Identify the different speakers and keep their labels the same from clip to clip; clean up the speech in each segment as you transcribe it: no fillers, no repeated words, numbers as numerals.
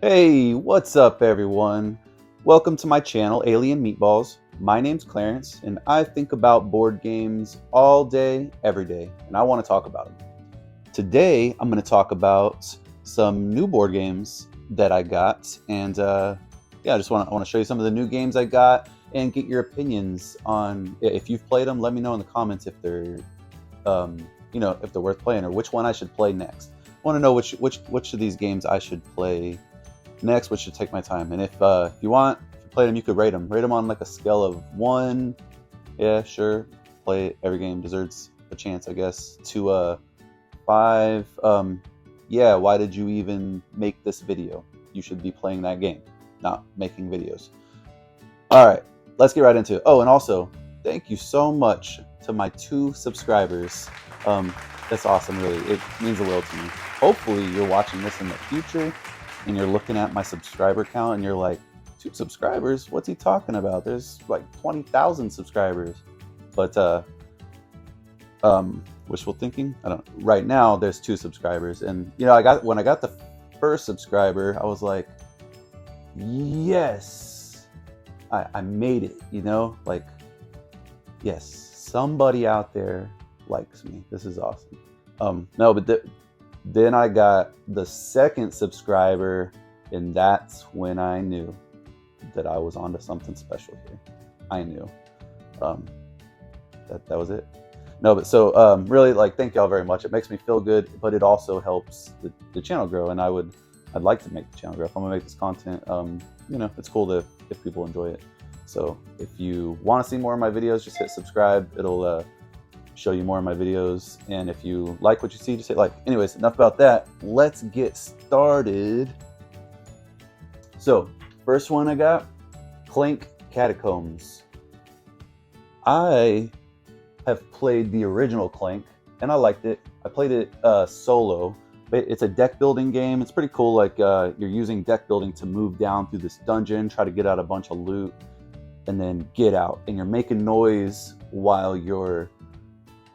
Speaker 1: Hey, what's up, everyone? Welcome to my channel, Alien Meatballs. My name's Clarence, and I think about board games all day, every day, and I want to talk about them. Today, I'm going to talk about some new board games that I got, and yeah, I want to show you some of the new games I got and get your opinions on if you've played them. Let me know in the comments if they're, if they're worth playing or which one I should play next. I want to know which of these games I should play next, which should take my time. And if you want, if you play them, you could rate them. Rate them on like a scale of 1, yeah, sure, play every game deserves a chance, I guess, to 5, yeah, why did you even make this video? You should be playing that game, not making videos. All right, let's get right into it. Oh, and also, thank you so much to my 2 subscribers. That's awesome, really. It means a world to me. Hopefully, you're watching this in the future and you're looking at my subscriber count and you're like, 2 subscribers? What's he talking about? There's like 20,000 subscribers. But wishful thinking? I don't know. Right now there's 2 subscribers, and when I got the first subscriber, I was like, yes, I made it, like, yes, somebody out there likes me. This is awesome. No, but then I got the second subscriber, and that's when I knew that I was onto something special here. I knew. That was it. No, but so really, like, thank y'all very much. It makes me feel good, but it also helps the channel grow, and I'd like to make the channel grow. If I'm gonna make this content, it's cool if people enjoy it. So if you want to see more of my videos, just hit subscribe. It'll show you more of my videos, and if you like what you see, just hit like. Anyways, enough about that. Let's get started. So first one I got, Clank Catacombs. I have played the original Clank, and I liked it. I played it solo. It's a deck building game. It's pretty cool. Like you're using deck building to move down through this dungeon, try to get out a bunch of loot, and then get out. And you're making noise while you're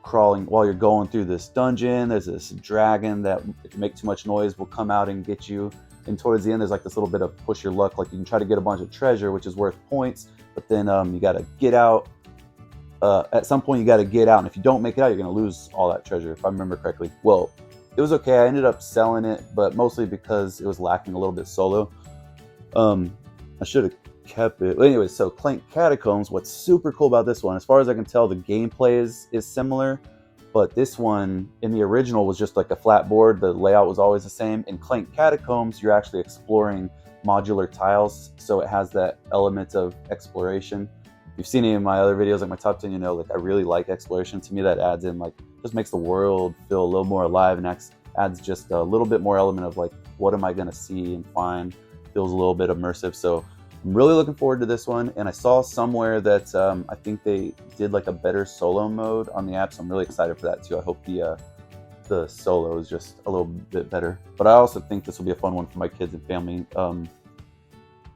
Speaker 1: crawling, while you're going through this dungeon. There's this dragon that, if you make too much noise, will come out and get you. And towards the end, there's like this little bit of push your luck. Like you can try to get a bunch of treasure, which is worth points, but then you got to get out. At some point, you got to get out, and if you don't make it out, you're going to lose all that treasure, if I remember correctly. Well, it was okay. I ended up selling it, but mostly because it was lacking a little bit solo. I should have kept it. But anyways, so Clank Catacombs, what's super cool about this one, as far as I can tell, the gameplay is similar, but this one, in the original, was just like a flat board. The layout was always the same. In Clank Catacombs, you're actually exploring modular tiles, so it has that element of exploration. If you've seen any of my other videos, like my top 10, like I really like exploration. To me, that adds in, like, just makes the world feel a little more alive, and adds just a little bit more element of like, what am I going to see and find? Feels a little bit immersive. So I'm really looking forward to this one. And I saw somewhere that I think they did like a better solo mode on the app, so I'm really excited for that too. I hope the solo is just a little bit better. But I also think this will be a fun one for my kids and family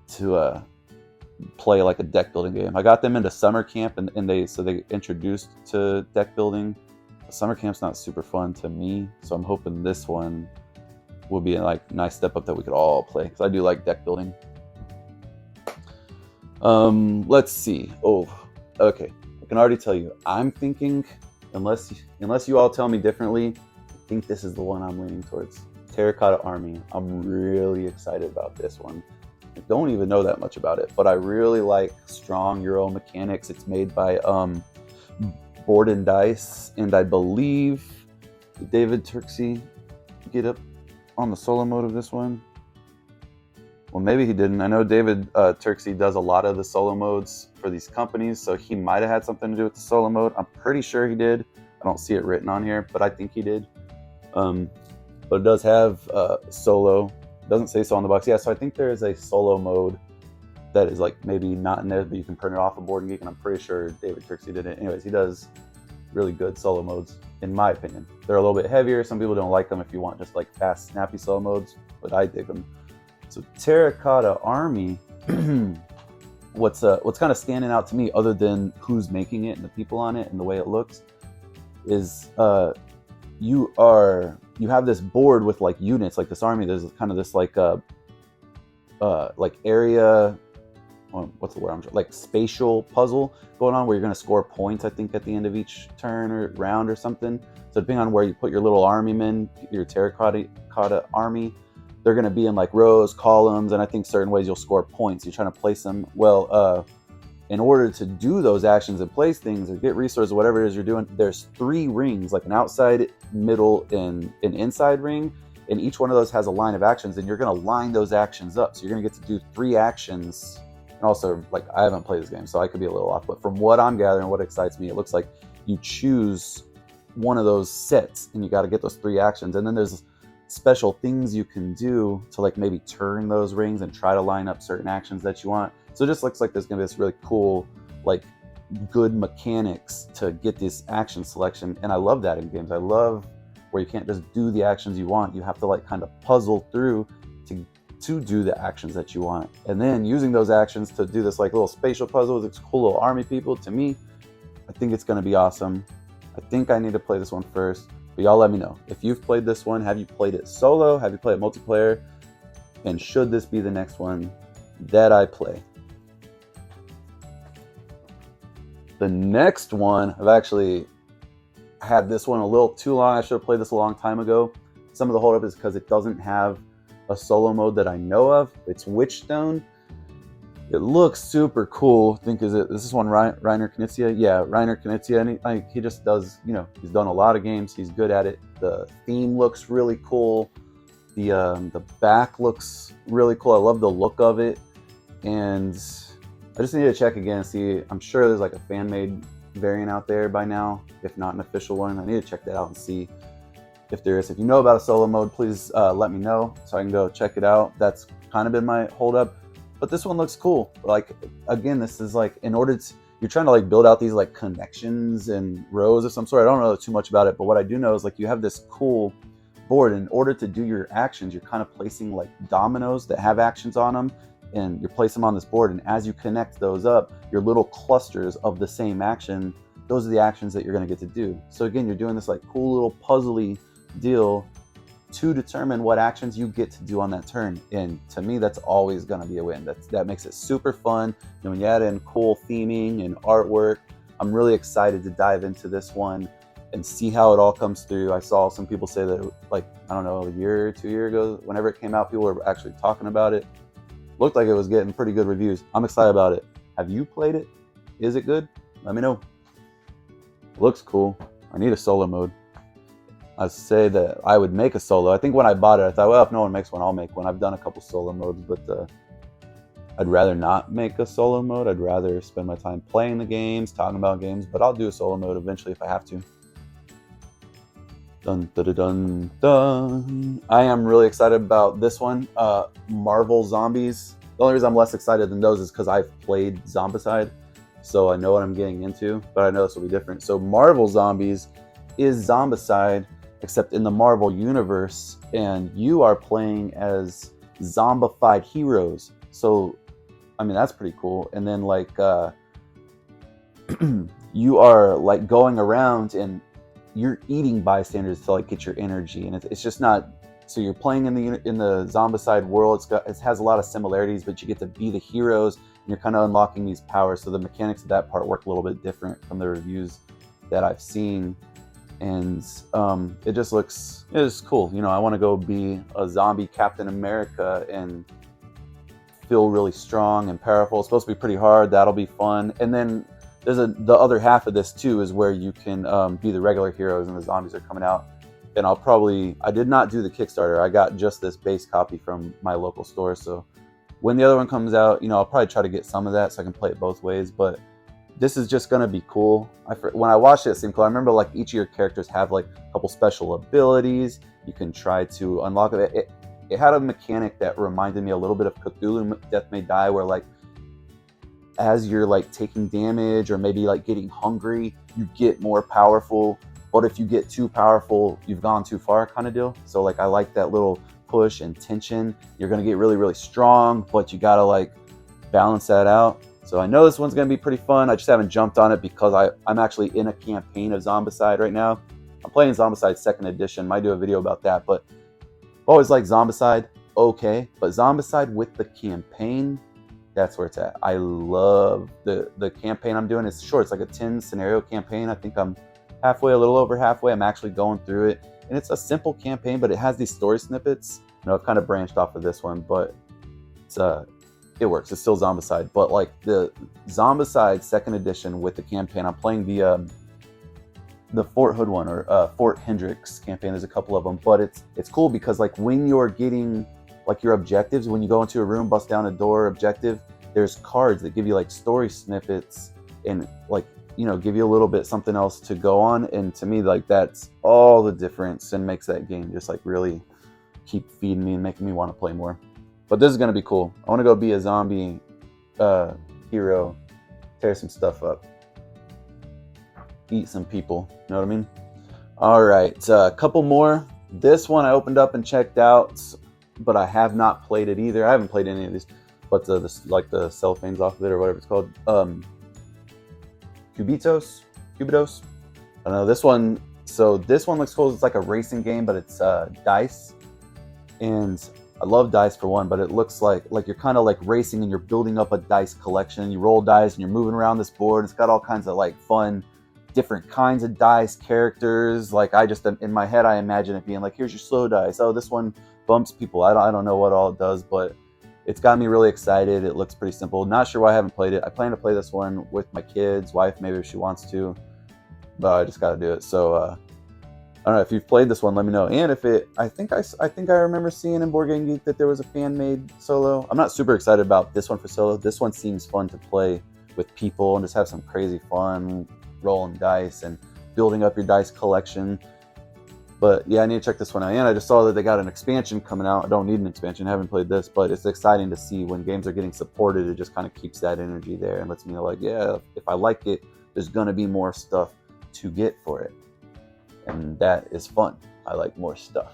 Speaker 1: to play, like a deck building game. I got them into summer camp, and they introduced to deck building. Summer camp's not super fun to me, so I'm hoping this one will be a like nice step up that we could all play, because I do like deck building. Let's see. Oh, okay. I can already tell you, I'm thinking, unless you all tell me differently, I think this is the one I'm leaning towards. Terracotta Army. I'm really excited about this one. I don't even know that much about it, but I really like strong Euro mechanics. It's made by Board and Dice, and I believe David Turksey get up on the solo mode of this one. Well, maybe he didn't. I know David Turksey does a lot of the solo modes for these companies, so he might have had something to do with the solo mode. I'm pretty sure he did. I don't see it written on here, but I think he did. But it does have solo. It doesn't say so on the box. Yeah, so I think there is a solo mode that is like maybe not in there, but you can print it off of Board and Geek, and I'm pretty sure David Turksey did it. Anyways, he does really good solo modes, in my opinion. They're a little bit heavier. Some people don't like them if you want just like fast, snappy solo modes, but I dig them. So Terracotta Army, what's kind of standing out to me, other than who's making it and the people on it and the way it looks, is you have this board with like units, like this army. There's kind of this like like area, what's the word I'm like spatial puzzle going on, where you're going to score points, I think, at the end of each turn or round or something. So depending on where you put your little army men, your terracotta army, they're going to be in like rows, columns, and I think certain ways you'll score points. You're trying to place them well. In order to do those actions and place things or get resources, whatever it is you're doing, there's 3 rings, like an outside, middle, and an inside ring. And each one of those has a line of actions, and you're going to line those actions up. So you're going to get to do 3 actions. And also, like, I haven't played this game, so I could be a little off. But from what I'm gathering, what excites me, it looks like you choose one of those sets, and you got to get those 3 actions. And then there's special things you can do to, like, maybe turn those rings and try to line up certain actions that you want. So it just looks like there's going to be this really cool, like, good mechanics to get this action selection. And I love that in games. I love where you can't just do the actions you want. You have to, like, kind of puzzle through to do the actions that you want. And then using those actions to do this, like, little spatial puzzle with these cool little army people, to me, I think it's going to be awesome. I think I need to play this one first. But y'all let me know. If you've played this one, have you played it solo? Have you played it multiplayer? And should this be the next one that I play? The next one, I've actually had this one a little too long. I should have played this a long time ago. Some of the holdup is because it doesn't have a solo mode that I know of. It's Witchstone. It looks super cool. I think this is one Reiner Knizia? Yeah, Reiner Knizia. And he just does, you know, he's done a lot of games. He's good at it. The theme looks really cool. The back looks really cool. I love the look of it. And I just need to check again and see. I'm sure there's like a fan-made variant out there by now, if not an official one. I need to check that out and see if there is. If you know about a solo mode, please let me know so I can go check it out. That's kind of been my holdup. But this one looks cool. Like, again, this is like, in order to, you're trying to like build out these like connections and rows of some sort. I don't know too much about it, but what I do know is like you have this cool board. In order to do your actions, you're kind of placing like dominoes that have actions on them, and you place them on this board. And as you connect those up, your little clusters of the same action, those are the actions that you're going to get to do. So again, you're doing this like cool little puzzly deal to determine what actions you get to do on that turn. And to me, that's always going to be a win. That makes it super fun. And when you add in cool theming and artwork, I'm really excited to dive into this one and see how it all comes through. I saw some people say that, like, I don't know, a year or 2 years ago, whenever it came out, people were actually talking about it. Looked like it was getting pretty good reviews. I'm excited about it. Have you played it? Is it good? Let me know. Looks cool. I need a solo mode. I say that I would make a solo. I think when I bought it, I thought, well, if no one makes one, I'll make one. I've done a couple solo modes, but I'd rather not make a solo mode. I'd rather spend my time playing the games, talking about games, but I'll do a solo mode eventually if I have to. Dun, dun, dun, dun. I am really excited about this one, Marvel Zombies. The only reason I'm less excited than those is because I've played Zombicide, so I know what I'm getting into, but I know this will be different. So Marvel Zombies is Zombicide, except in the Marvel universe, and you are playing as zombified heroes. So, I mean, that's pretty cool. And then, like, you are, like, going around and you're eating bystanders to, like, get your energy. And it's just not, so you're playing in the Zombicide world. It has a lot of similarities, but you get to be the heroes, and you're kind of unlocking these powers. So the mechanics of that part work a little bit different from the reviews that I've seen. And it just looks, it's cool. You know, I want to go be a zombie Captain America and feel really strong and powerful. It's supposed to be pretty hard. That'll be fun. And then there's the other half of this too, is where you can be the regular heroes and the zombies are coming out. And I did not do the Kickstarter. I got just this base copy from my local store. So when the other one comes out, you know, I'll probably try to get some of that so I can play it both ways. But this is just going to be cool. When I watched it seemed cool. I remember like each of your characters have like a couple special abilities. You can try to unlock it. It had a mechanic that reminded me a little bit of Cthulhu Death May Die, where like as you're like taking damage or maybe like getting hungry, you get more powerful. But if you get too powerful, you've gone too far kind of deal. So like I like that little push and tension. You're going to get really, really strong, but you got to like balance that out. So I know this one's going to be pretty fun. I just haven't jumped on it because I'm actually in a campaign of Zombicide right now. I'm playing Zombicide 2nd edition. Might do a video about that, but I've always liked Zombicide. okay, but Zombicide with the campaign, that's where it's at. I love the campaign I'm doing. It's short. It's like a 10 scenario campaign. I think I'm halfway, a little over halfway. I'm actually going through it, and it's a simple campaign, but it has these story snippets. I've kind of branched off of this one, but it's it works. It's still Zombicide, but like the Zombicide second edition with the campaign, I'm playing the Fort Hood one, or Fort Hendricks campaign. There's a couple of them, but it's cool because like when you're getting like your objectives, when you go into a room, bust down a door objective, there's cards that give you like story snippets and like, give you a little bit something else to go on. And to me, like that's all the difference and makes that game just like really keep feeding me and making me want to play more. But this is going to be cool. I want to go be a zombie hero, tear some stuff up, eat some people. You know what I mean? All right, a couple more. This one I opened up and checked out, but I have not played it either. I haven't played any of these, but like the cellophanes off of it or whatever it's called. Cubitos. I don't know this one. So this one looks cool. It's like a racing game, but it's dice, and I love dice for one, but it looks like you're kind of like racing and you're building up a dice collection. You roll dice and you're moving around this board. It's got all kinds of like fun, different kinds of dice, characters. Like I just, in my head, I imagine it being like, here's your slow dice. Oh, this one bumps people. I don't know what all it does, but it's got me really excited. It looks pretty simple. Not sure why I haven't played it. I plan to play this one with my kids, wife, maybe if she wants to, but I just got to do it. So, I don't know if you've played this one. Let me know. And if I think I remember seeing in Board Game Geek that there was a fan-made solo. I'm not super excited about this one for solo. This one seems fun to play with people and just have some crazy fun rolling dice and building up your dice collection. But yeah, I need to check this one out. And I just saw that they got an expansion coming out. I don't need an expansion. I haven't played this, but it's exciting to see when games are getting supported. It just kind of keeps that energy there and lets me know, like, yeah, if I like it, there's gonna be more stuff to get for it. And that is fun. I like more stuff.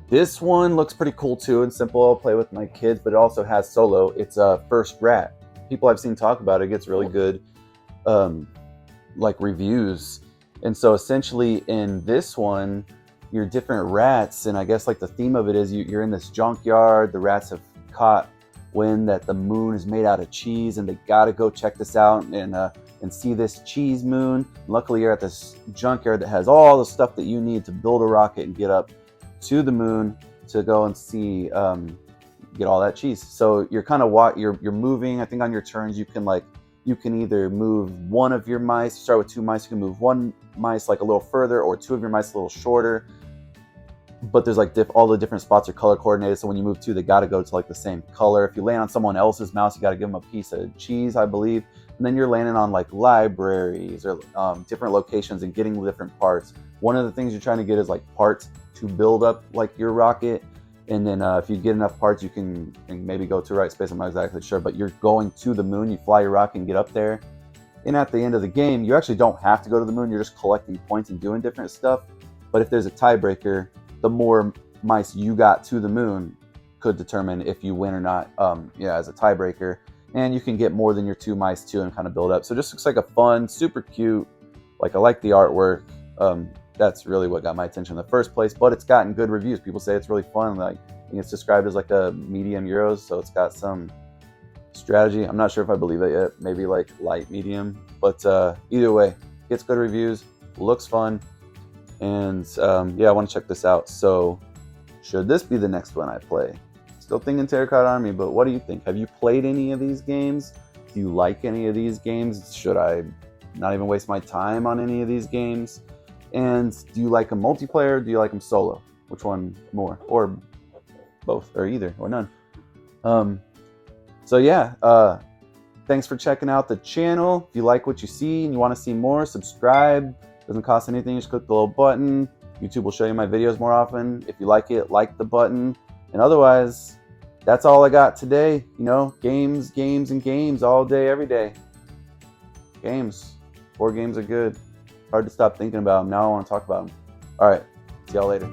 Speaker 1: This one looks pretty cool too and simple. I'll play with my kids, but it also has solo. It's a First Rat. People I've seen talk about it gets really good like reviews. And so essentially in this one, you're different rats, and I guess like the theme of it is you're in this junkyard. The rats have caught wind that the moon is made out of cheese, and they gotta go check this out and see this cheese moon. Luckily, you're at this junkyard that has all the stuff that you need to build a rocket and get up to the moon to go and see, get all that cheese. So you're kind of you're moving. I think on your turns, you can either move one of your mice. You start with 2 mice. You can move 1 mice like a little further, or 2 of your mice a little shorter. But there's like all the different spots are color coordinated. So when you move 2, they got to go to like the same color. If you land on someone else's mouse, you got to give them a piece of cheese, I believe. And then you're landing on like libraries or different locations and getting different parts. One of the things you're trying to get is like parts to build up like your rocket. And then if you get enough parts, you can maybe go to right space. I'm not exactly sure, but you're going to the moon. You fly your rocket and get up there. And at the end of the game, you actually don't have to go to the moon. You're just collecting points and doing different stuff. But if there's a tiebreaker, the more mice you got to the moon could determine if you win or not, as a tiebreaker. And you can get more than your 2 mice too and kind of build up. So it just looks like a fun, super cute, like I like the artwork. That's really what got my attention in the first place, but it's gotten good reviews. People say it's really fun. Like, I think it's described as like a medium Euros, so it's got some strategy. I'm not sure if I believe it yet. Maybe like light medium, but either way, gets good reviews, looks fun. And I want to check this out. So should this be the next one I play? Still thinking Terracotta Army, but what do you think? Have you played any of these games? Do you like any of these games? Should I not even waste my time on any of these games? And do you like them multiplayer? Or do you like them solo? Which one more? Or both, or either, or none? Thanks for checking out the channel. If you like what you see and you want to see more, subscribe. Doesn't cost anything. Just click the little button. YouTube will show you my videos more often. If you like it, like the button. And otherwise, that's all I got today. Games, and games all day, every day. Games. Board games are good. Hard to stop thinking about them. Now I want to talk about them. All right. See y'all later.